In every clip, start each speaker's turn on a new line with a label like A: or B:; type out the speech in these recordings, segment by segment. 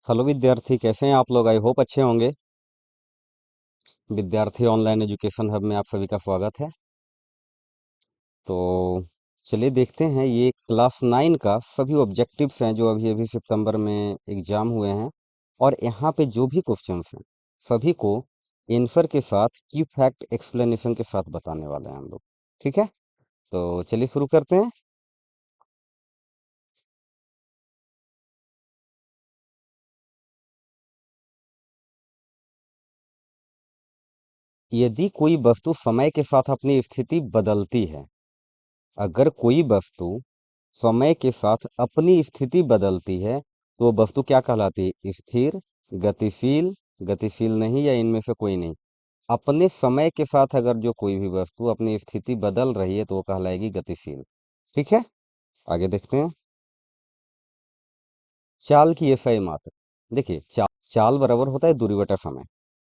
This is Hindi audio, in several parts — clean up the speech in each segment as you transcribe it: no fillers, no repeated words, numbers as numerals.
A: हेलो विद्यार्थी, कैसे हैं आप लोग? आई होप अच्छे होंगे। विद्यार्थी ऑनलाइन एजुकेशन हब में आप सभी का स्वागत है। तो चलिए देखते हैं, ये क्लास 9 का सभी ऑब्जेक्टिव्स हैं जो अभी अभी सितंबर में एग्जाम हुए हैं। और यहाँ पे जो भी क्वेश्चंस हैं सभी को आंसर के साथ की फैक्ट एक्सप्लेनेशन के साथ बताने वाले हैं हम लोग। ठीक है, तो चलिए शुरू करते हैं। यदि कोई वस्तु समय के साथ अपनी स्थिति बदलती है, अगर कोई वस्तु समय के साथ अपनी स्थिति बदलती है तो वो वस्तु क्या कहलाती है? स्थिर, गतिशील, गतिशील नहीं, या इनमें से कोई नहीं। अपने समय के साथ अगर जो कोई भी वस्तु अपनी स्थिति बदल रही है तो वो कहलाएगी गतिशील। ठीक है, आगे देखते हैं। चाल की एसआई मात्रा। देखिए, चाल बराबर होता है दूरी बटा समय।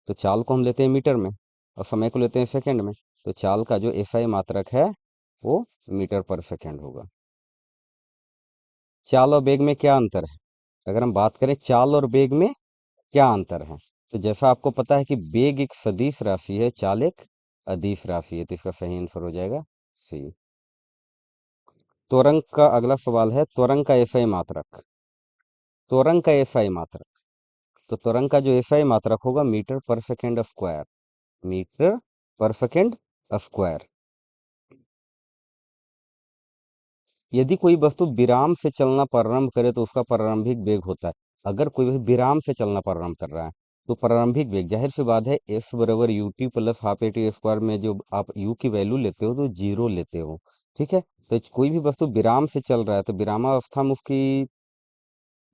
A: तो चाल को हम लेते हैं मीटर में और समय को लेते हैं सेकंड में। तो चाल का जो एसआई मात्रक है वो मीटर पर सेकंड होगा। चाल और वेग में क्या अंतर है? अगर हम बात करें चाल और वेग में क्या अंतर है, तो जैसा आपको पता है कि वेग एक सदिश राशि है, चाल एक अदिश राशि है, तो इसका सही आंसर हो जाएगा सी। त्वरंग का अगला सवाल है, त्वरंग का एसआई मात्रक। त्वरंग का एसआई मात्रक, तो त्वरंग का जो एसआई मात्रक होगा मीटर पर सेकेंड स्क्वायर। मीटर पर सेकेंड स्क्वायर। यदि कोई वस्तु विराम से चलना प्रारंभ करे तो उसका प्रारंभिक वेग होता है। अगर कोई वस्तु विराम से चलना प्रारंभ कर रहा है तो प्रारंभिक वेग, जाहिर सी बात है, एस बराबर U T plus half A T square में जो आप यू की वैल्यू लेते हो तो जीरो लेते हो। ठीक है, तो कोई भी वस्तु विराम से चल रहा है तो विरामावस्था में उसकी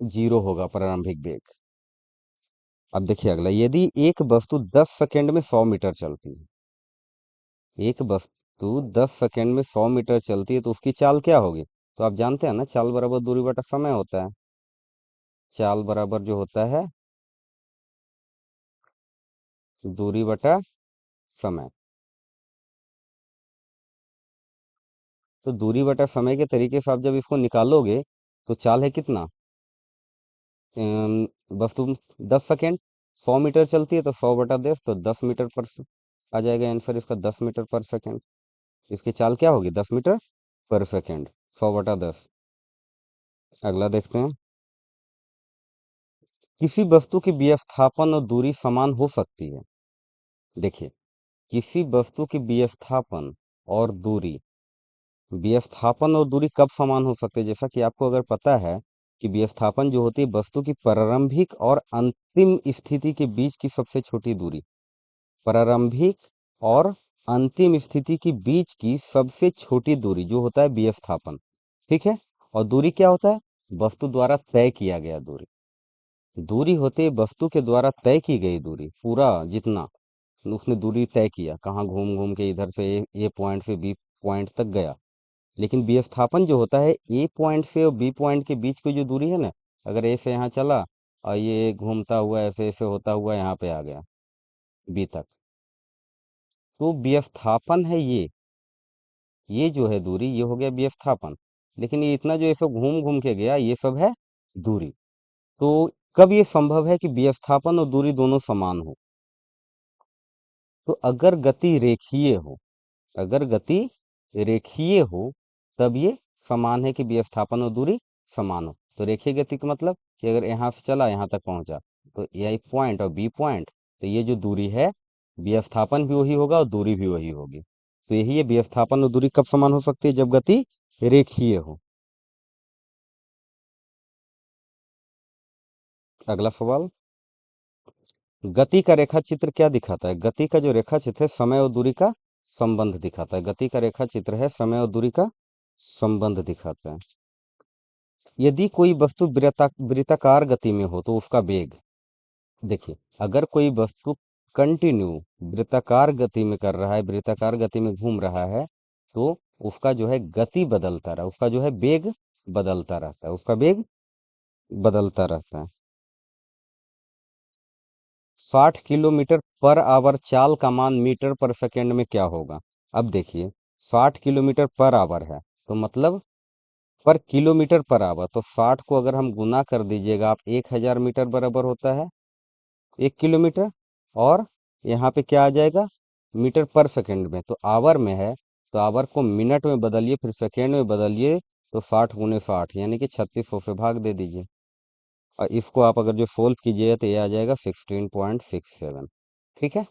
A: जीरो होगा प्रारंभिक वेग। अब देखिए अगला, यदि एक वस्तु 10 सेकंड में 100 मीटर चलती है, एक वस्तु 10 सेकंड में 100 मीटर चलती है तो उसकी चाल क्या होगी? तो आप जानते हैं ना, चाल बराबर दूरी बटा समय होता है। चाल बराबर जो होता है दूरी बटा समय। तो दूरी बटा समय के तरीके से आप जब इसको निकालोगे तो चाल है कितना? वस्तु 10 सेकंड 100 मीटर चलती है तो 100/10, तो 10 मीटर पर आ जाएगा आंसर इसका, 10 मीटर पर सेकंड। इसकी चाल क्या होगी? 10 मीटर पर सेकंड, 100/10। अगला देखते हैं, किसी वस्तु की विस्थापन और दूरी समान हो सकती है। देखिए, किसी वस्तु की विस्थापन और दूरी, विस्थापन और दूरी कब समान हो सकते हैं? जैसा कि आपको अगर पता है कि विस्थापन जो होती है वस्तु की प्रारंभिक और अंतिम स्थिति के बीच की सबसे छोटी दूरी। प्रारंभिक और अंतिम स्थिति के बीच की सबसे छोटी दूरी जो होता है विस्थापन। ठीक है, और दूरी क्या होता है? वस्तु द्वारा तय किया गया दूरी। दूरी होती है वस्तु के द्वारा तय की गई दूरी, पूरा जितना उसने दूरी तय किया, कहाँ घूम घूम के इधर से ए पॉइंट से बी पॉइंट तक गया। लेकिन विस्थापन जो होता है ए पॉइंट से और बी पॉइंट के बीच की जो दूरी है ना, अगर ए से यहाँ चला और ये घूमता हुआ ऐसे ऐसे होता हुआ यहाँ पे आ गया बी तक, तो विस्थापन है ये जो है दूरी, ये हो गया विस्थापन। लेकिन ये इतना जो ये सब घूम घूम के गया, ये सब है दूरी। तो कब ये संभव है कि विस्थापन और दूरी दोनों समान हो? तो अगर गति रेखीय हो, अगर गति रेखीय हो तब ये समान है कि विस्थापन और दूरी समान हो। तो रेखीय गति का मतलब कि अगर यहाँ से चला यहाँ तक पहुंचा, तो ए पॉइंट और बी पॉइंट, तो ये जो दूरी है विस्थापन भी वही होगा और दूरी भी वही होगी। तो यही है, विस्थापन और दूरी कब समान हो सकती है? जब गति रेखीय हो। अगला सवाल, गति का रेखा चित्र क्या दिखाता है? गति का जो रेखा चित्र है समय और दूरी का संबंध दिखाता है। गति का रेखा चित्र है समय और दूरी का संबंध दिखाता है। यदि कोई वस्तु वृत्ताकार गति में हो तो उसका वेग। देखिए, अगर कोई वस्तु कंटिन्यू वृत्ताकार गति में कर रहा है, वृत्ताकार गति में घूम रहा है, तो उसका जो है गति बदलता रहा, उसका जो है वेग बदलता रहता है, उसका वेग बदलता रहता है। 60 किलोमीटर पर आवर चाल का मान मीटर पर सेकेंड में क्या होगा? अब देखिए, 60 किलोमीटर पर आवर है तो मतलब पर किलोमीटर पर आवर, तो 60 को अगर हम गुना कर दीजिएगा आप, 1000 मीटर बराबर होता है 1 किलोमीटर। और यहाँ पे क्या आ जाएगा, मीटर पर सेकंड में, तो आवर में है, तो आवर को मिनट में बदलिए, फिर सेकेंड में बदलिए, तो 60 × 60 यानी कि 3600 से भाग दे दीजिए। और इसको आप अगर जो सोल्व कीजिएगा तो ये आ जाएगा 16.67। ठीक है,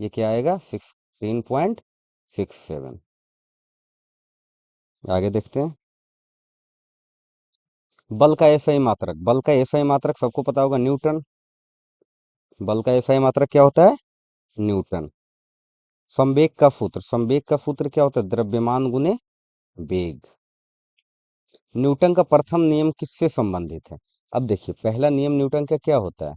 A: ये क्या आएगा, 16.67। आगे देखते हैं। बल का एसआई मात्रक, बल का एसआई मात्रक सबको पता होगा, न्यूटन। बल का एसआई मात्रक क्या होता है, न्यूटन। संवेग का सूत्र, संवेग का सूत्र क्या होता है, द्रव्यमान गुने वेग। न्यूटन का प्रथम नियम किससे संबंधित है। अब देखिए, पहला नियम न्यूटन का क्या होता है,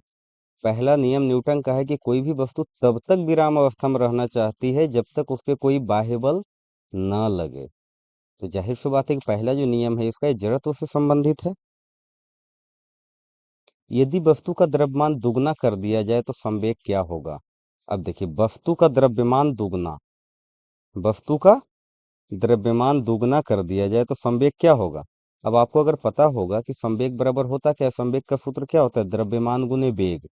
A: पहला नियम न्यूटन का है कि कोई भी वस्तु तब तक विराम अवस्था में रहना चाहती है जब तक उस पर कोई बाह्य बल न लगे। तो जाहिर सी बात है कि पहला जो नियम है इसका, ये जड़त्व से संबंधित है। यदि वस्तु का द्रव्यमान दुगना कर दिया जाए तो संवेग क्या होगा। अब देखिए, वस्तु का द्रव्यमान दुगना, वस्तु का द्रव्यमान दुगना कर दिया जाए तो संवेग क्या होगा। अब आपको अगर पता होगा कि संवेग बराबर होता क्या है, संवेग का सूत्र क्या होता है, द्रव्यमान गुने वेग।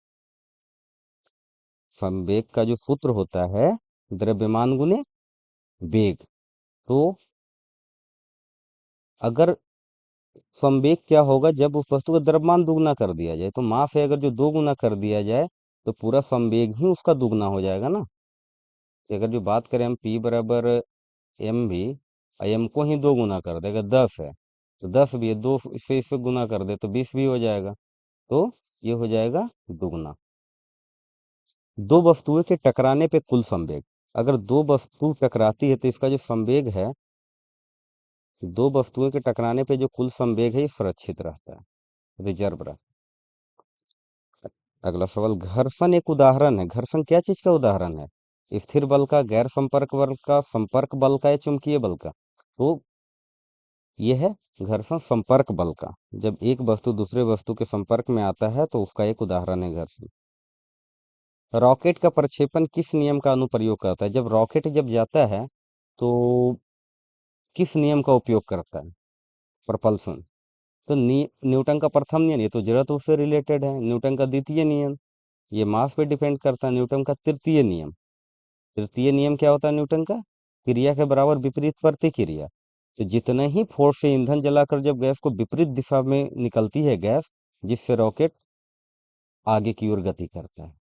A: संवेग का जो सूत्र होता है द्रव्यमान गुने वेग। तो अगर संवेग क्या होगा, जब उस वस्तु का द्रव्यमान दुगना कर दिया जाए, तो मास है अगर जो 2 गुना कर दिया जाए तो पूरा संवेग ही उसका दुगना हो जाएगा ना। कि अगर जो बात करें हम P बराबर एम भी, एम को ही 2 गुना कर देगा, 10 है तो 10 भी है, 2 से इससे गुना कर दे तो 20 भी हो जाएगा। तो ये हो जाएगा दुगना। दो वस्तुएं के टकराने पे कुल संवेग, अगर दो वस्तु टकराती है तो इसका जो संवेग है, दो वस्तुओं के टकराने पे जो कुल संवेग है ये सुरक्षित रहता है, रिजर्व रहता है। अगला सवाल, घर्षण एक उदाहरण है, घर्षण क्या चीज का उदाहरण है, स्थिर बल का, गैर संपर्क बल का, संपर्क बल का, या चुंबकीय बल का। तो यह है घर्षण संपर्क बल का, जब एक वस्तु दूसरे वस्तु के संपर्क में आता है तो उसका एक उदाहरण है घर्षण। रॉकेट का प्रक्षेपण किस नियम का अनुप्रयोग करता है, जब रॉकेट जब जाता है तो किस नियम का उपयोग करता है, प्रपल्सन। तो न्यूटन का प्रथम नियम, ये तो जड़त्व से रिलेटेड है। न्यूटन का द्वितीय नियम, ये मास पे डिपेंड करता है। न्यूटन का तृतीय नियम, तृतीय नियम क्या होता है न्यूटन का, क्रिया के बराबर विपरीत प्रतिक्रिया। तो जितने ही फोर्स से ईंधन जलाकर जब गैस को विपरीत दिशा में निकलती है गैस, जिससे रॉकेट आगे की ओर गति करता है।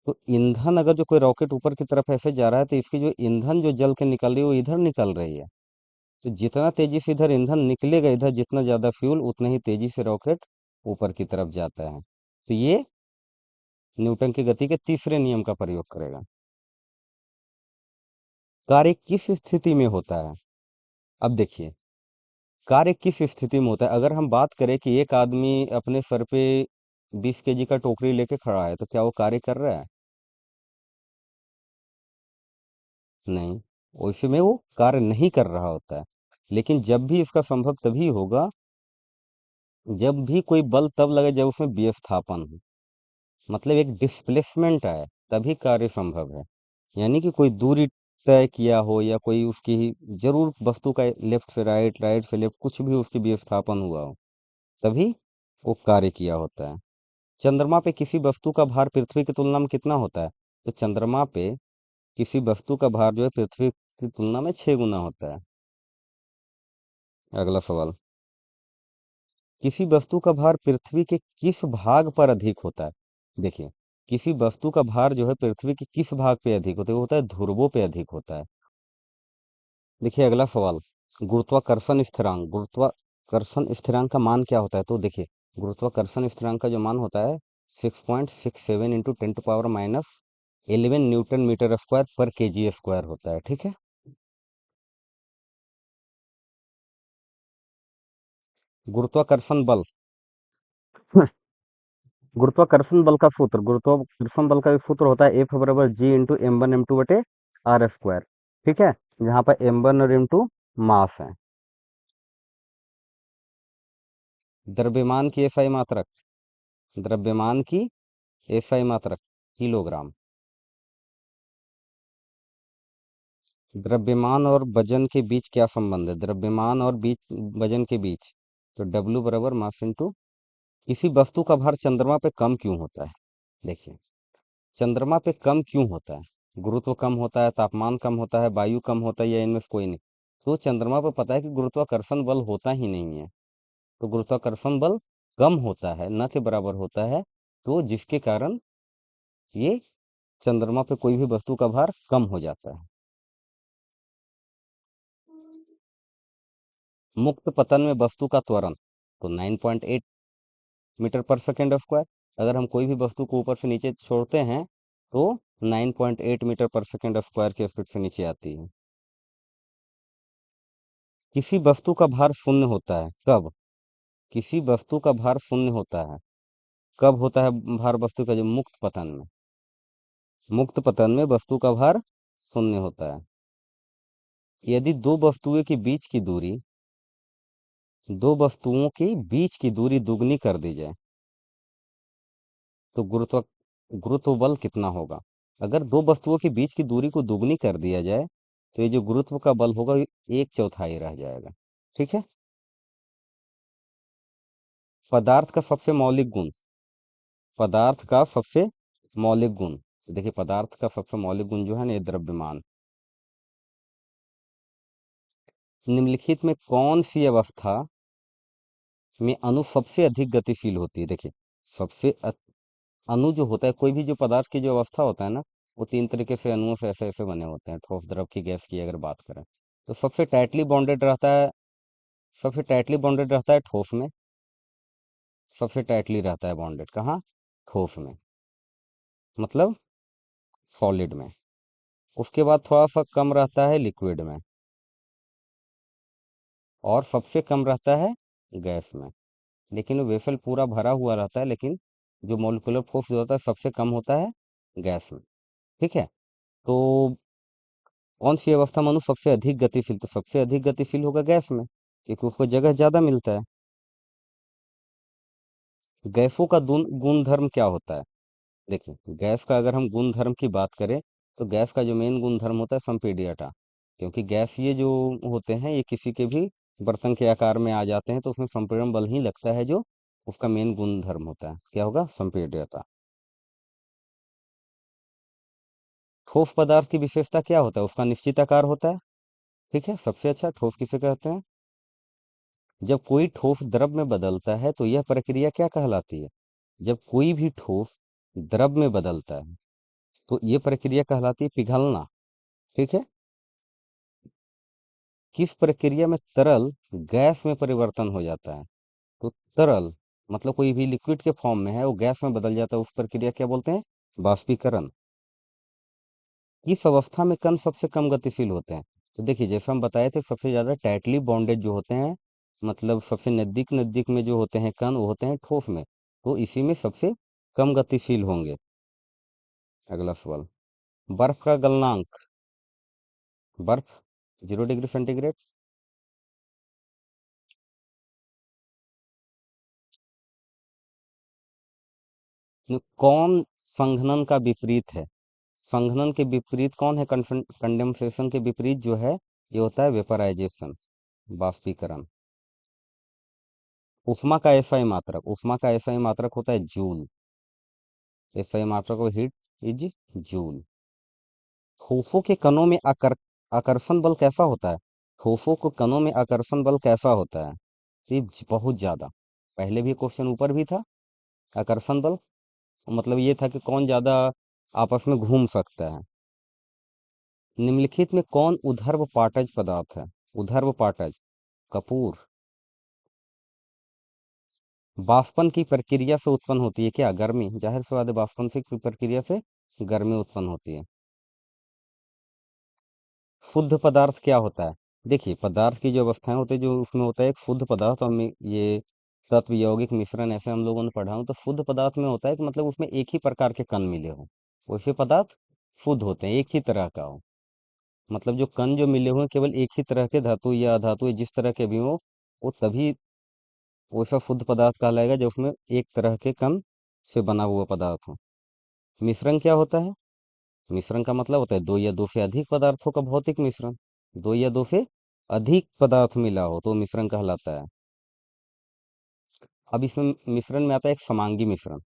A: तो ईंधन, अगर जो कोई रॉकेट ऊपर की तरफ ऐसे जा रहा है तो इसकी जो ईंधन जो जल के निकल रही है वो इधर निकल रही है। तो जितना तेजी से इधर ईंधन निकलेगा, इधर जितना ज्यादा फ्यूल, उतना ही तेजी से रॉकेट ऊपर की तरफ जाता है। तो ये न्यूटन की गति के तीसरे नियम का प्रयोग करेगा। कार्य किस स्थिति में होता है। अब देखिए, कार्य किस स्थिति में होता है, अगर हम बात करें कि एक आदमी अपने सर पे 20 kg का टोकरी लेके खड़ा है, तो क्या वो कार्य कर रहा है, नहीं, वैसे में वो कार्य नहीं कर रहा होता है। लेकिन जब भी इसका संभव तभी होगा, जब भी कोई बल तब लगे जब उसमें विस्थापन हो, मतलब एक डिस्प्लेसमेंट आए, तभी कार्य संभव है। यानी कि कोई दूरी तय किया हो, या कोई उसकी जरूर वस्तु का लेफ्ट से राइट, राइट से लेफ्ट, कुछ भी उसकी विस्थापन हुआ हो, तभी वो कार्य किया होता है। चंद्रमा पे किसी वस्तु का भार पृथ्वी की तुलना में कितना होता है, तो चंद्रमा पे किसी वस्तु का भार जो है पृथ्वी की तुलना में 6 गुना होता है। अगला सवाल, किसी वस्तु का भार पृथ्वी के किस भाग पर अधिक होता है। देखिए, किसी वस्तु का भार जो है पृथ्वी के किस भाग पे अधिक होता है, वो होता है ध्रुवों पे अधिक होता है। देखिए अगला सवाल, गुरुत्वाकर्षण स्थिरांक, गुरुत्वाकर्षण स्थिरांक का मान क्या होता है। तो देखिए, गुरुत्वाकर्षण स्थिरांक का जो मान होता है 6.67 इंटू 10⁻11 न्यूटन मीटर स्क्वायर पर केजी स्क्वायर होता है। ठीक है, गुरुत्वाकर्षण बल, गुरुत्वाकर्षण बल का सूत्र, गुरुत्वाकर्षण बल का सूत्र होता है F बराबर G इंटू M1 M2 बटे आर स्क्वायर। ठीक है, जहां पर M1 और M2 मास है। द्रव्यमान की एसआई मात्रक, द्रव्यमान की एसआई मात्रक किलोग्राम। द्रव्यमान और वजन के बीच क्या संबंध है? द्रव्यमान और बीच वजन के बीच, तो W बराबर मास इंटू। किसी वस्तु का भार चंद्रमा पे कम क्यों होता है? देखिए, चंद्रमा पे कम क्यों होता है? गुरुत्व कम होता है, तापमान कम होता है, वायु कम होता है, या इनमें से कोई नहीं? तो चंद्रमा पे पता है कि गुरुत्वाकर्षण बल होता ही नहीं है, तो गुरुत्वाकर्षण बल कम होता है, न के बराबर होता है, तो जिसके कारण ये चंद्रमा पे कोई भी वस्तु का भार कम हो जाता है। मुक्त पतन में वस्तु का त्वरण, तो 9.8 मीटर पर सेकेंड स्क्वायर। अगर हम कोई भी वस्तु को ऊपर से नीचे छोड़ते हैं तो 9.8 मीटर पर सेकेंड स्क्वायर की स्पीड से नीचे आती है। किसी वस्तु का भार शून्य होता है कब? किसी वस्तु का भार शून्य होता है कब होता है? भार वस्तु का जो मुक्त पतन में, मुक्त पतन में वस्तु का भार शून्य होता है। यदि दो वस्तुओं की बीच की दूरी दुगनी कर दी जाए तो गुरुत्व बल कितना होगा? अगर दो वस्तुओं के बीच की दूरी को दुगनी कर दिया जाए तो ये जो गुरुत्व का बल होगा ये एक चौथाई रह जाएगा। ठीक है। पदार्थ का सबसे मौलिक गुण, पदार्थ का सबसे मौलिक गुण, देखिए पदार्थ का सबसे मौलिक गुण जो है ना, ये द्रव्यमान। निम्नलिखित में कौन सी अवस्था में अणु सबसे अधिक गतिशील होती है? देखिए, सबसे अणु जो होता है, कोई भी जो पदार्थ की जो अवस्था होता है ना, वो तीन तरीके से अणुओं से ऐसे ऐसे बने होते हैं, ठोस, द्रव की, गैस की अगर बात करें तो सबसे टाइटली बॉन्डेड रहता है ठोस में। सबसे टाइटली रहता है बॉन्डेड कहाँ? ठोस में, मतलब सॉलिड में। उसके बाद थोड़ा सा कम रहता है लिक्विड में, और सबसे कम रहता है गैस में। लेकिन वो वेसल पूरा भरा हुआ रहता है, लेकिन जो मोलिकुलर फोर्स जो होता है सबसे कम होता है गैस में। ठीक है। तो कौन सी अवस्था में अणु सबसे अधिक गतिशील? तो सबसे अधिक गतिशील होगा गैस में, क्योंकि उसको जगह ज्यादा मिलता है। गैसों का गुण धर्म क्या होता है? देखिए, गैस का अगर हम गुण धर्म की बात करें तो गैस का जो मेन गुण धर्म होता है संपीड्यता, क्योंकि गैस ये जो होते हैं ये किसी के भी बर्तन के आकार में आ जाते हैं तो उसमें संपीड़न बल ही लगता है, जो उसका मेन गुण धर्म होता है। क्या होगा? संपीड्यता। ठोस पदार्थ की विशेषता क्या होता है? उसका निश्चित आकार होता है। ठीक है। सबसे अच्छा ठोस किसे कहते हैं? जब कोई ठोस द्रव में बदलता है तो यह प्रक्रिया क्या कहलाती है? जब कोई भी ठोस द्रव में बदलता है तो ये प्रक्रिया कहलाती है पिघलना। ठीक है। किस प्रक्रिया में तरल गैस में परिवर्तन हो जाता है? तो तरल मतलब कोई भी लिक्विड के फॉर्म में है, वो गैस में बदल जाता है, उस प्रक्रिया क्या बोलते हैं? वाष्पीकरण। किस अवस्था में कण सबसे कम गतिशील होते हैं? तो देखिए, जैसे हम बताए थे, सबसे ज्यादा टाइटली बॉन्डेड जो होते हैं, मतलब सबसे नजदीक नजदीक में जो होते हैं कण, वो होते हैं ठोस में, तो इसी में सबसे कम गतिशील होंगे। अगला सवाल, बर्फ का गलनांक, बर्फ 0 डिग्री सेंटीग्रेड। कौन संघनन का विपरीत है? संघनन के विपरीत कौन है? कंडेंसेशन के विपरीत जो है ये होता है वेपराइजेशन, बाष्पीकरण। उष्मा का ऐसा ही मात्रक होता है जूल। ऐसा ही मात्रक ऑफ हीट इज जूल। ठोसों के कणों में आकर्षण बल कैसा होता है? ठोसों के कणों में आकर्षण बल कैसा होता है? ये बहुत ज्यादा। पहले भी क्वेश्चन ऊपर भी था। आकर्षण बल मतलब ये था कि कौन ज्यादा आपस में घूम सकता है। निम्नलिखित में कौन ऊर्ध्व पाटज पदार्थ है? ऊर्ध्व पाटज, कपूर। वाष्पन की प्रक्रिया से उत्पन्न होती है क्या? गर्मी। जाहिर सी बात है, वाष्पन से की प्रक्रिया से गर्मी उत्पन्न होती है। शुद्ध पदार्थ क्या होता है? देखिए, पदार्थ की जो अवस्थाएं होती है, जो उसमें होता है एक शुद्ध पदार्थ, और ये तत्व यौगिक मिश्रण ऐसे हम लोगों ने पढ़ा हो, तो शुद्ध पदार्थ में होता है कि मतलब उसमें एक ही प्रकार के कण मिले हो, वैसे पदार्थ शुद्ध होते हैं, एक ही तरह का हो। मतलब जो कण जो मिले हुए हैं, केवल एक ही तरह के धातु या अधातु या जिस तरह के भी हो, वो तभी वैसा शुद्ध पदार्थ कहलाएगा जो उसमें एक तरह के कण से बना हुआ पदार्थ हो। मिश्रण क्या होता है? मिश्रण का मतलब होता है दो या दो से अधिक पदार्थों का भौतिक मिश्रण। दो या दो से अधिक पदार्थ मिला हो तो मिश्रण कहलाता है। अब इसमें मिश्रण में आता है एक समांगी मिश्रण।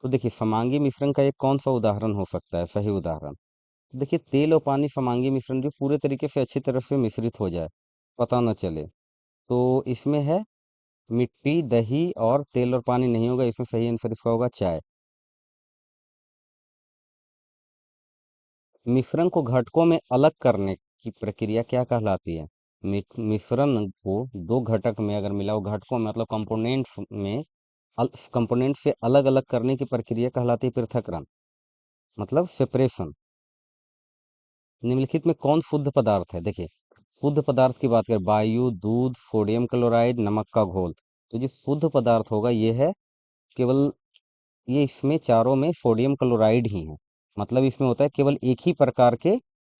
A: तो देखिए समांगी मिश्रण का एक कौन सा उदाहरण हो सकता है, सही उदाहरण। तो देखिए तेल और पानी समांगी मिश्रण जो पूरे तरीके से अच्छी तरह से मिश्रित हो जाए, पता न चले, तो इसमें है मिट्टी, दही और तेल और पानी नहीं होगा, इसमें सही आंसर इसका होगा चाय। मिश्रण को घटकों में अलग करने की प्रक्रिया क्या कहलाती है? मिश्रण को दो घटक में अगर मिलाओ, घटकों में मतलब कंपोनेंट्स में कंपोनेंट से अलग अलग करने की प्रक्रिया कहलाती है पृथक्करण, मतलब सेपरेशन। निम्नलिखित में कौन शुद्ध पदार्थ है? देखिए शुद्ध पदार्थ की बात करें, वायु, दूध, सोडियम क्लोराइड, नमक का घोल। तो जो शुद्ध पदार्थ होगा ये है केवल, ये इसमें चारों में सोडियम क्लोराइड ही है। मतलब इसमें होता है केवल एक ही प्रकार के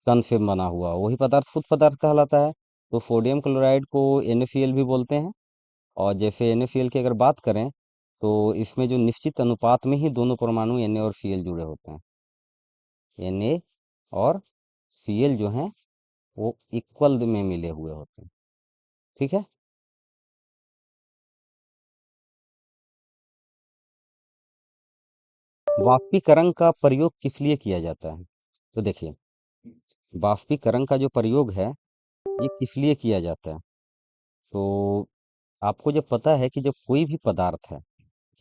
A: कण से बना हुआ वही पदार्थ शुद्ध पदार्थ कहलाता है। तो सोडियम क्लोराइड को NaCl भी बोलते हैं। और जैसे NaCl की अगर बात करें तो इसमें जो निश्चित अनुपात में ही दोनों परमाणु Na और Cl जुड़े होते हैं। Na और Cl जो हैं वो इक्वल में मिले हुए होते हैं। ठीक है। वाष्पीकरण का प्रयोग किस लिए किया जाता है? तो देखिए वाष्पीकरण का जो प्रयोग है ये किस लिए किया जाता है? तो आपको जब पता है कि जब कोई भी पदार्थ है,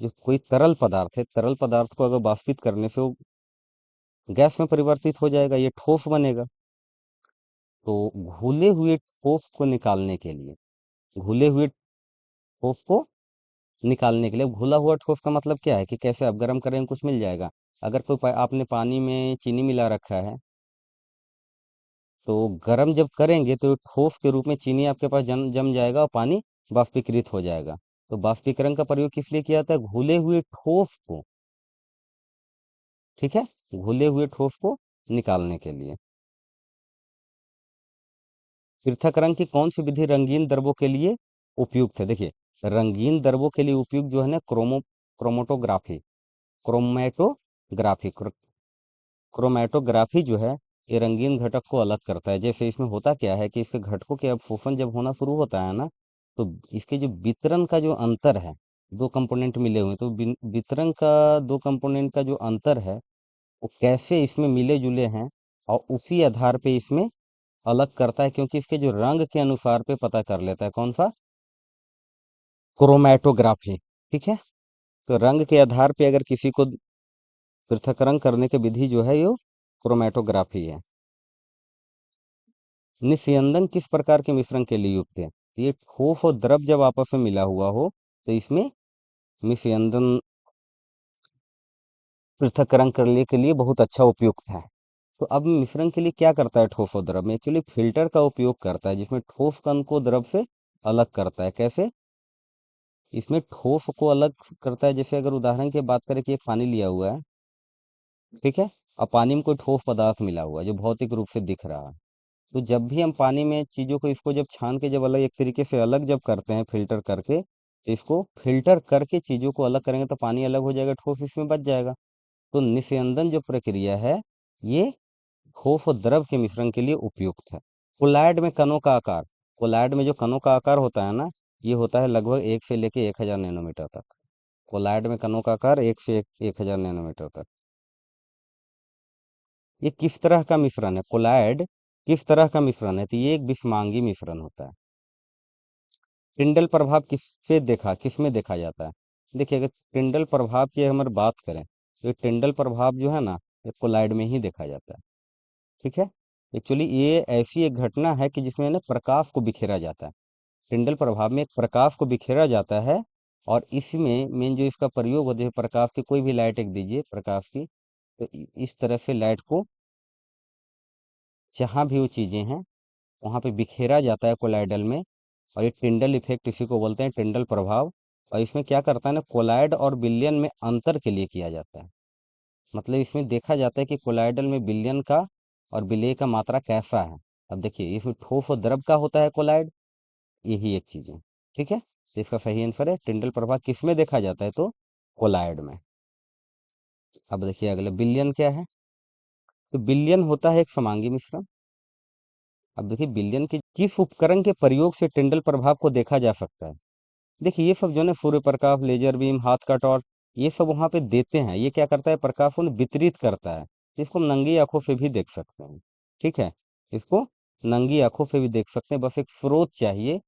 A: जो कोई तरल पदार्थ है, तरल पदार्थ को अगर वाष्पित करने से वो गैस में परिवर्तित हो जाएगा, ये ठोस बनेगा। तो घुले हुए ठोस को निकालने के लिए, घुले हुए ठोस को निकालने के लिए, घुला हुआ ठोस का मतलब क्या है कि कैसे आप गर्म करेंगे कुछ मिल जाएगा। अगर कोई आपने पानी में चीनी मिला रखा है तो गर्म जब करेंगे तो ठोस के रूप में चीनी आपके पास जम जाएगा और पानी वाष्पीकृत हो जाएगा। तो वाष्पीकरण का प्रयोग किस लिए किया जाता है? घुले हुए ठोस को, ठीक है, घुले हुए ठोस को निकालने के लिए। पृथक्करण की कौन सी विधि रंगीन द्रव्यों के लिए उपयुक्त है? देखिए रंगीन द्रव्यों के लिए उपयुक्त जो है ना क्रोमोटोग्राफी, क्रोमैटोग्राफी क्रोमैटोग्राफी जो है ये रंगीन घटक को अलग करता है। जैसे इसमें होता क्या है कि इसके घटकों के अवशोषण जब होना शुरू होता है ना, तो इसके जो वितरण का जो अंतर है, दो कंपोनेंट मिले हुए हैं, तो वितरण का, दो कंपोनेंट का जो अंतर है वो कैसे इसमें मिले जुले हैं और उसी आधार पे इसमें अलग करता है, क्योंकि इसके जो रंग के अनुसार पे पता कर लेता है। कौन सा? क्रोमैटोग्राफी। ठीक है। तो रंग के आधार पे अगर किसी को पृथक्करण करने की विधि जो है ये क्रोमैटोग्राफी है। निस्यंदन किस प्रकार के मिश्रण के लिए युक्त है? ये ठोस और द्रव जब आपस में मिला हुआ हो तो इसमें निस्यंदन पृथक्करण करने के लिए बहुत अच्छा उपयुक्त है। तो अब मिश्रण के लिए क्या करता है ठोस और द्रव में? एक्चुअली फिल्टर का उपयोग करता है, जिसमें ठोस कण को द्रव से अलग करता है। कैसे? इसमें ठोस को अलग करता है। जैसे अगर उदाहरण की बात करें कि एक पानी लिया हुआ है, ठीक है, और पानी में कोई ठोस पदार्थ मिला हुआ है जो भौतिक रूप से दिख रहा है, तो जब भी हम पानी में चीज़ों को, इसको जब छान के जब अलग एक तरीके से अलग जब करते हैं फिल्टर करके, तो इसको फिल्टर करके चीज़ों को अलग करेंगे तो पानी अलग हो जाएगा, ठोस इसमें बच जाएगा। तो निस्यंदन जो प्रक्रिया है ये ठोस और द्रव के मिश्रण के लिए उपयुक्त है। कोलॉइड में कणों का आकार, कोलॉइड में जो कणों का आकार होता है ना, ये होता है लगभग 1 से लेके 1000 नैनोमीटर तक। कोलॉइड में कणों का आकार 1 से 1000 नैनोमीटर तक। ये किस तरह का मिश्रण है? कोलॉइड किस तरह का मिश्रण है? तो ये एक विषमांगी मिश्रण होता है। टिंडल प्रभाव किस में देखा जाता है? देखिए अगर टिंडल प्रभाव की हमारी बात करें तो ये टिंडल प्रभाव जो है ना, ये कोलाइड में ही देखा जाता है। ठीक है। एक्चुअली ये ऐसी एक घटना है कि जिसमें ना प्रकाश को बिखेरा जाता है। टिंडल प्रभाव में एक प्रकाश को बिखेरा जाता है और इसमें मेन जो इसका प्रयोग होता है, प्रकाश की कोई भी लाइट एक दीजिए प्रकाश की, तो इस तरह से लाइट को जहाँ भी वो चीज़ें हैं वहाँ पे बिखेरा जाता है कोलाइडल में। और ये टिंडल इफेक्ट इसी को बोलते हैं, टिंडल प्रभाव। और इसमें क्या करता है ना, कोलाइड और विलयन में अंतर के लिए किया जाता है। मतलब इसमें देखा जाता है कि कोलाइडल में विलयन का और विलेय का मात्रा कैसा है। अब देखिए इसमें ठोस और द्रव का होता है कोलाइड, यही एक चीज़ है। ठीक है। तो इसका सही आंसर है टिंडल प्रभाव किस में देखा जाता है? तो कोलाइड में। अब देखिए अगला विलयन क्या है? तो बिलियन होता है एक समांगी मिश्रण। अब देखिए बिलियन के किस उपकरण के प्रयोग से टिंडल प्रभाव को देखा जा सकता है। देखिए ये सब जो है ना, सूर्य प्रकाश, लेजर बीम, हाथ का टॉर्च, ये सब वहां पे देते हैं। ये क्या करता है, प्रकाश को ना वितरित करता है। इसको हम नंगी आंखों से भी देख सकते हैं। ठीक है, इसको नंगी आंखों से भी देख सकते हैं, बस एक स्रोत चाहिए।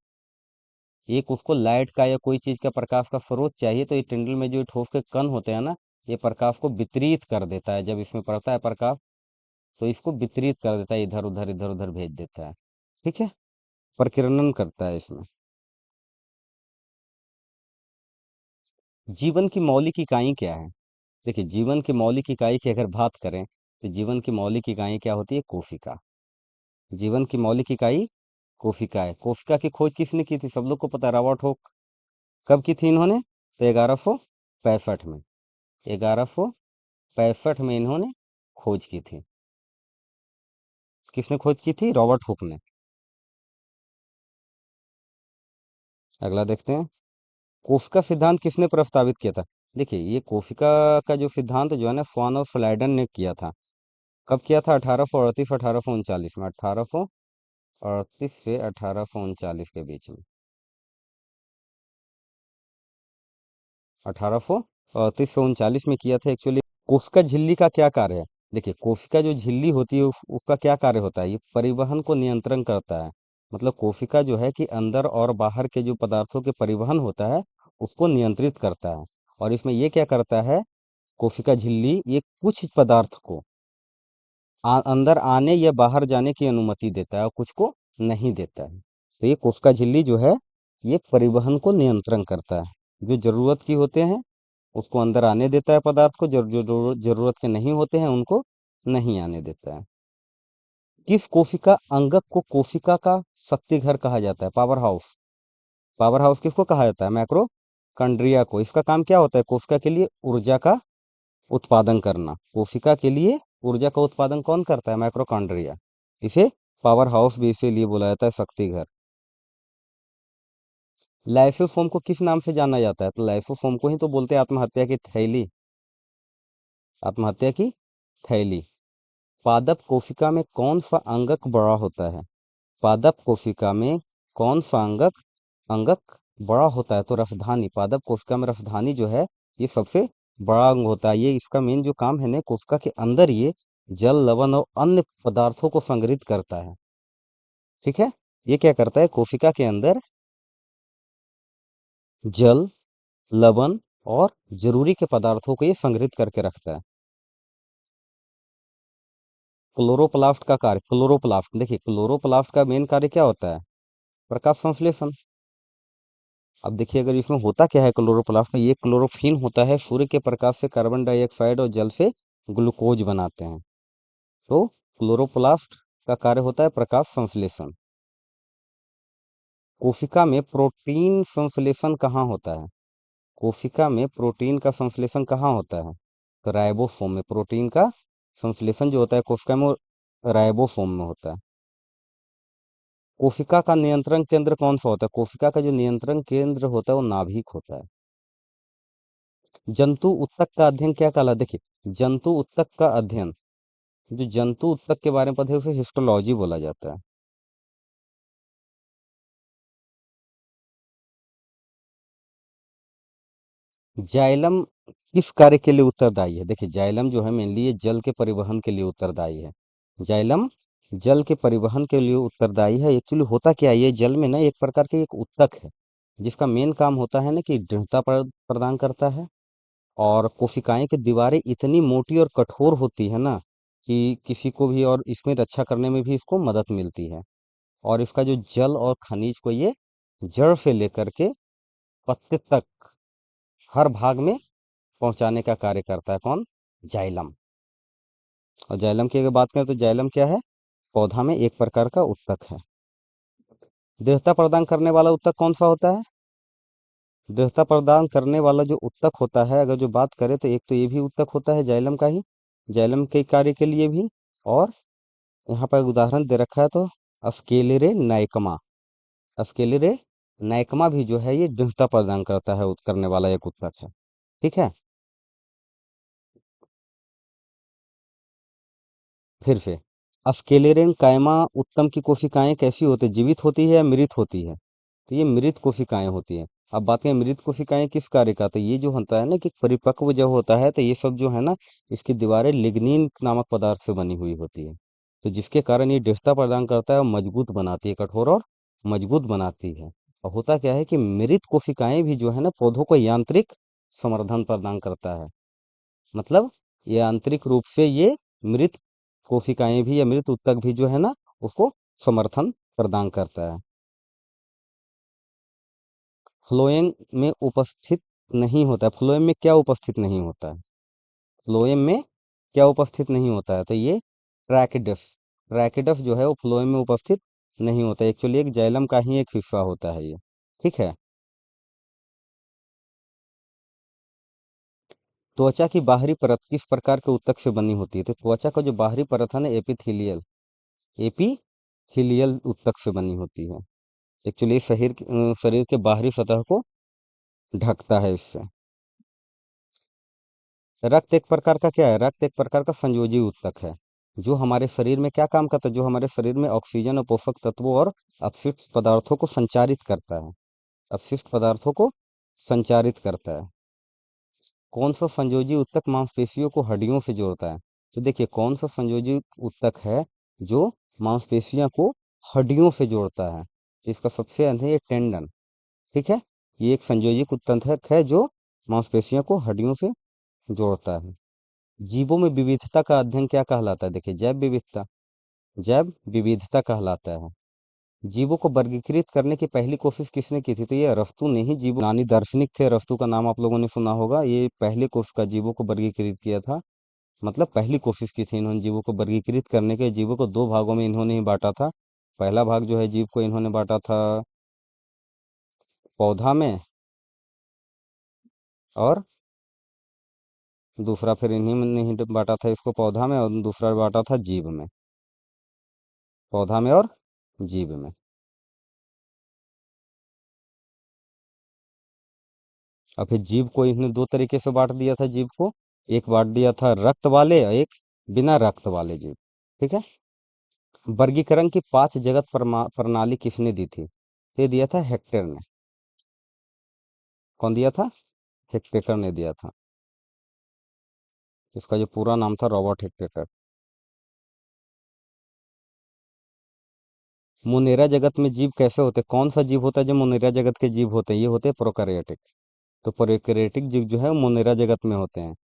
A: एक उसको लाइट का या कोई चीज का प्रकाश का स्रोत चाहिए। तो ये टिंडल में जो ठोस के कण होते हैं ना, ये प्रकाश को वितरित कर देता है। जब इसमें पड़ता है प्रकाश तो इसको वितरित कर देता है, इधर उधर भेज देता है। ठीक है, प्रकीर्णन करता है इसमें। जीवन की मौलिक इकाई क्या है। देखिए जीवन की मौलिक इकाई की अगर बात करें तो जीवन की मौलिक इकाई क्या होती है, कोशिका। जीवन की मौलिक इकाई कोशिका है। कोशिका की खोज किसने की थी, सब लोग को पता है, रॉबर्ट हुक। कब की थी इन्होंने, तो 1165 में। 1165 में इन्होंने खोज की थी। किसने खोज की थी, रॉबर्ट हुक ने। अगला देखते हैं, कोशिका सिद्धांत किसने प्रस्तावित किया था। देखिए ये कोशिका का जो सिद्धांत जो है ना, स्वान और स्लाइडन ने किया था। कब किया था, 1838 1839 में। 1838 से 1839 के बीच में। 1838 से 39 में किया था एक्चुअली। कोशिका झिल्ली का क्या कार्य है। देखिए कोशिका जो झिल्ली होती है उसका क्या कार्य होता है, ये परिवहन को नियंत्रण करता है। मतलब कोशिका जो है कि अंदर और बाहर के जो पदार्थों के परिवहन होता है उसको नियंत्रित करता है। और इसमें ये क्या करता है, कोशिका झिल्ली ये कुछ पदार्थ को अंदर आने या बाहर जाने की अनुमति देता है और कुछ को नहीं देता है। तो ये कोशिका झिल्ली जो है ये परिवहन को नियंत्रण करता है। जो जरूरत की होते हैं उसको अंदर आने देता है पदार्थ को, जो जो जो जरूरत के नहीं होते हैं उनको नहीं आने देता है। किस कोशिका अंगक को कोशिका का शक्ति घर कहा जाता है, पावर हाउस। पावर हाउस किसको कहा जाता है, माइक्रोकॉन्ड्रिया को। इसका काम क्या होता है, कोशिका के लिए ऊर्जा का उत्पादन करना। कोशिका के लिए ऊर्जा का उत्पादन कौन करता है, माइक्रोकॉन्ड्रिया। इसे पावर हाउस भी इसीलिए बोला जाता है, शक्ति घर। लाइसोसोम को किस नाम से जाना जाता है, तो लाइसोसोम को ही तो बोलते हैं आत्महत्या की थैली। आत्महत्या की थैली। पादप कोशिका में कौन सा अंगक बड़ा होता है। पादप कोशिका में कौन सा अंगक बड़ा होता है, तो रसधानी। पादप कोशिका में रसधानी जो है ये सबसे बड़ा अंग होता है। ये इसका मेन जो काम है ना, कोशिका के अंदर ये जल, लवण और अन्य पदार्थों को संग्रहित करता है। ठीक है, ये क्या करता है, कोशिका के अंदर जल, लवण और जरूरी के पदार्थों को ये संग्रहित करके रखता है। क्लोरोप्लास्ट का कार्य, क्लोरोप्लास्ट देखिए क्लोरोप्लास्ट का मेन कार्य क्या होता है, प्रकाश संश्लेषण। अब देखिए अगर इसमें होता क्या है, क्लोरोप्लास्ट में ये क्लोरोफिन होता है, सूर्य के प्रकाश से कार्बन डाइऑक्साइड और जल से ग्लूकोज बनाते हैं। तो क्लोरोप्लास्ट का कार्य होता है प्रकाश संश्लेषण। कोशिका में प्रोटीन संश्लेषण कहाँ होता है। कोशिका में प्रोटीन का संश्लेषण कहाँ होता है, तो राइबोसोम में। प्रोटीन का संश्लेषण जो होता है कोशिका में, वो राइबोसोम में होता है। कोशिका का नियंत्रण केंद्र कौन सा होता है, कोशिका का जो नियंत्रण केंद्र होता है वो नाभिक होता है। जंतु उत्तक का अध्ययन क्या कहला, देखिए जंतु उत्तक का अध्ययन, जो जंतु उत्तक के बारे में पढ़े उसे हिस्टोलॉजी बोला जाता है। जाइलम किस कार्य के लिए उत्तरदायी है, देखिए जाइलम जो है मेनली ये जल के परिवहन के लिए उत्तरदायी है। जाइलम जल के परिवहन के लिए उत्तरदायी है। एक्चुअली होता क्या है, ये जल में ना एक प्रकार के एक उत्तक है जिसका मेन काम होता है ना कि दृढ़ता प्रदान करता है। और कोशिकाएं की दीवारें इतनी मोटी और कठोर होती है ना कि किसी को भी और इसमें रक्षा करने में भी इसको मदद मिलती है। और इसका जो जल और खनिज को ये जड़ से लेकर के पत्ते तक हर भाग में पहुंचाने का कार्य करता है, कौन, जाइलम। और जाइलम की अगर बात करें तो जाइलम क्या है, पौधा में एक प्रकार का उत्तक है। दृढ़ता प्रदान करने वाला उत्तक कौन सा होता है, दृढ़ता प्रदान करने वाला जो उत्तक होता है, अगर जो बात करें तो एक तो ये भी उत्तक होता है जाइलम का ही, जाइलम के कार्य के लिए भी। और यहाँ पर एक उदाहरण दे रखा है तो अस्केलेरे नाइकमा, अस्केलेरे नाइकमा भी जो है ये दृढ़ता प्रदान करता है, करने वाला एक उत्तक है। ठीक है, फिर से, स्क्लेरेन कायमा उत्तम की कोशिकाएं कैसी होती है, जीवित होती है या मृत होती है? तो ये मृत कोशिकाएं होती हैं। अब बात करें मृत कोशिकाएं किस कार्य का, तो ये जो होता है ना कि परिपक्व जब होता है तो ये सब जो है ना, इसकी दीवारें लिग्निन नामक पदार्थ से बनी हुई होती है। तो जिसके कारण ये दृढ़ता प्रदान करता है और मजबूत बनाती है, कठोर और मजबूत बनाती है। और होता क्या है कि मृत कोशिकाएं भी जो है ना पौधों को यांत्रिक समर्थन प्रदान करता है। मतलब ये आंतरिक रूप से ये मृत कोशिकाएं भी या मृत ऊतक भी जो है ना उसको समर्थन प्रदान करता है। फ्लोएम में उपस्थित नहीं होता है। फ्लोएम में क्या उपस्थित नहीं होता है? फ्लोएम में क्या उपस्थित नहीं होता है? तो ये ट्रैकिडस, ट्रैकिडस जो है वो फ्लोएम में उपस्थित नहीं होता है। एक्चुअली एक जाइलम का ही एक हिस्सा होता है ये। ठीक है। त्वचा की बाहरी परत किस प्रकार के ऊतक से बनी होती है? तो त्वचा का जो बाहरी परत है ना एपिथेलियल, एपिथेलियल ऊतक से बनी होती है। एक्चुअली शरीर के बाहरी सतह को ढकता है इससे। रक्त एक प्रकार का क्या है? रक्त एक प्रकार का संयोजी ऊतक है जो हमारे शरीर में क्या काम करता है, जो हमारे शरीर में ऑक्सीजन और पोषक तत्वों और अपशिष्ट पदार्थों को संचारित करता है। अपशिष्ट पदार्थों को संचारित करता है। कौन सा संयोजी ऊतक मांसपेशियों को हड्डियों से जोड़ता है? तो देखिए कौन सा संयोजी ऊतक है जो मांसपेशियों को हड्डियों से जोड़ता है? तो इसका सबसे अंत है ये टेंडन। ठीक है। ये एक संयोजी ऊतक है जो मांसपेशियों को हड्डियों से जोड़ता है। जीवों में विविधता का अध्ययन क्या कहलाता है? देखिए जैव विविधता, जैव विविधता कहलाता है। जीवों को वर्गीकृत करने की पहली कोशिश किसने की थी? तो ये अरस्तु ने ही, जीव यूनानी दार्शनिक थे अरस्तु का नाम आप लोगों ने सुना होगा। ये पहले कोशिश का जीवों को वर्गीकृत किया था। मतलब पहली कोशिश की थी इन्होंने जीवों को वर्गीकृत करने के। जीवों को दो भागों में इन्होंने ही बांटा था। पहला भाग जो है जीव को इन्होंने बांटा था पौधा में, और दूसरा फिर इन्हीं ने ही बांटा था इसको पौधा में, और दूसरा बांटा था जीव में, पौधा में और जीव में। और फिर जीव को इन्होंने दो तरीके से बांट दिया था जीव को। एक बांट दिया था रक्त वाले और एक बिना रक्त वाले जीव। ठीक है। वर्गीकरण की 5 जगत प्रणाली किसने दी थी? ये दिया था हेक्टेयर ने। कौन दिया था? हेक्टेकर ने दिया था। इसका जो पूरा नाम था रॉबर्ट हेक्टेकर। मुनेरा जगत में जीव कैसे होते हैं? कौन सा जीव होता है जो मुनेरा जगत के जीव होते हैं? ये होते हैं प्रोकैरियोटिक। तो प्रोकैरियोटिक जीव जो है वो मुनेरा जगत में होते हैं।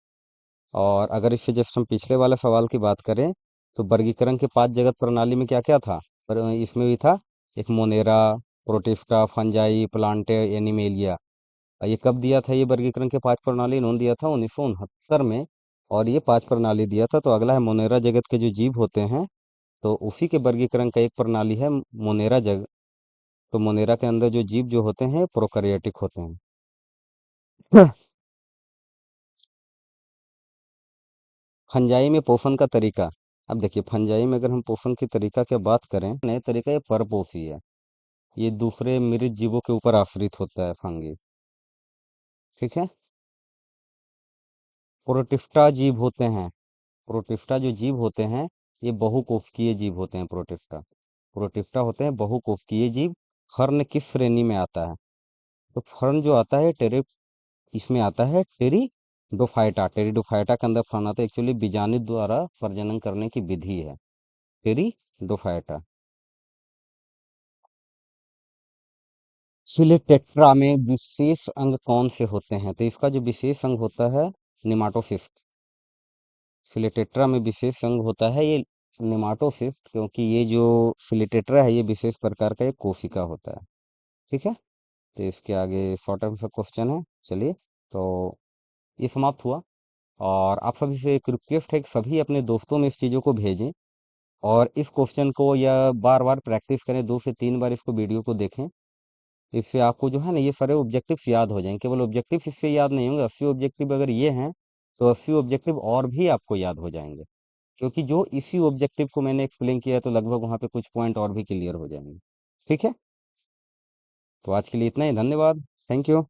A: और अगर इससे जैसे हम पिछले वाले सवाल की बात करें तो वर्गीकरण के 5 जगत प्रणाली में क्या क्या था? पर इसमें भी था एक Monera, protista, fungi, Plantae, animalia. और ये कब दिया था ये वर्गीकरण के 5 प्रणाली? इन्होंने दिया था 1969 में। और ये 5 प्रणाली दिया था। तो अगला है मोनेरा जगत के जो जीव होते हैं, तो उसी के वर्गीकरण का एक प्रणाली है मोनेरा जगत। तो मोनेरा के अंदर जो जीव जो होते हैं प्रोकैरियोटिक होते हैं। फंजाई में पोषण का तरीका। अब देखिए फंजाई में अगर हम पोषण की तरीका की बात करें, नए तरीका ये परपोषी है। ये दूसरे मृत जीवों के ऊपर आश्रित होता है फंगी। ठीक है। प्रोटिस्टा जीव होते हैं, प्रोटिस्टा जो जीव होते हैं ये बहुकोशिकीय जीव होते हैं। प्रोटिस्टा, प्रोटिस्टा होते हैं बहुकोशिकीय जीव। फर्न किस श्रेणी में आता है? तो फर्न जो आता है टेरे, इसमें आता है टेरिडोफाइटा। टेरिडोफाइटा के अंदर फर्न आता है। एक्चुअली बीजाणु द्वारा प्रजनन करने की विधि है टेरिडोफाइटा। फिलेटेट्रा में विशेष अंग कौन से होते हैं? तो इसका जो विशेष अंग होता है निमाटोसिस्ट। फिलेटेट्रा में विशेष अंग होता है ये निमाटोसिस्ट, क्योंकि ये जो फिलेटेट्रा है ये विशेष प्रकार का एक कोशिका होता है। ठीक है। तो इसके आगे शॉर्ट आंसर क्वेश्चन है। चलिए, तो ये समाप्त हुआ। और आप सभी से एक रिक्वेस्ट है कि सभी अपने दोस्तों में इस चीज़ों को भेजें और इस क्वेश्चन को या बार बार प्रैक्टिस करें, 2 से 3 बार इसको वीडियो को देखें। इससे आपको जो है ना ये सारे ऑब्जेक्टिव्स याद हो जाएंगे। केवल ऑब्जेक्टिव्स इससे याद नहीं होंगे, 80 ऑब्जेक्टिव अगर ये हैं तो 80 ऑब्जेक्टिव और भी आपको याद हो जाएंगे। क्योंकि जो इसी ऑब्जेक्टिव को मैंने एक्सप्लेन किया है तो लगभग वहाँ पे कुछ पॉइंट और भी क्लियर हो जाएंगे। ठीक है। तो आज के लिए इतना ही। धन्यवाद। Thank you.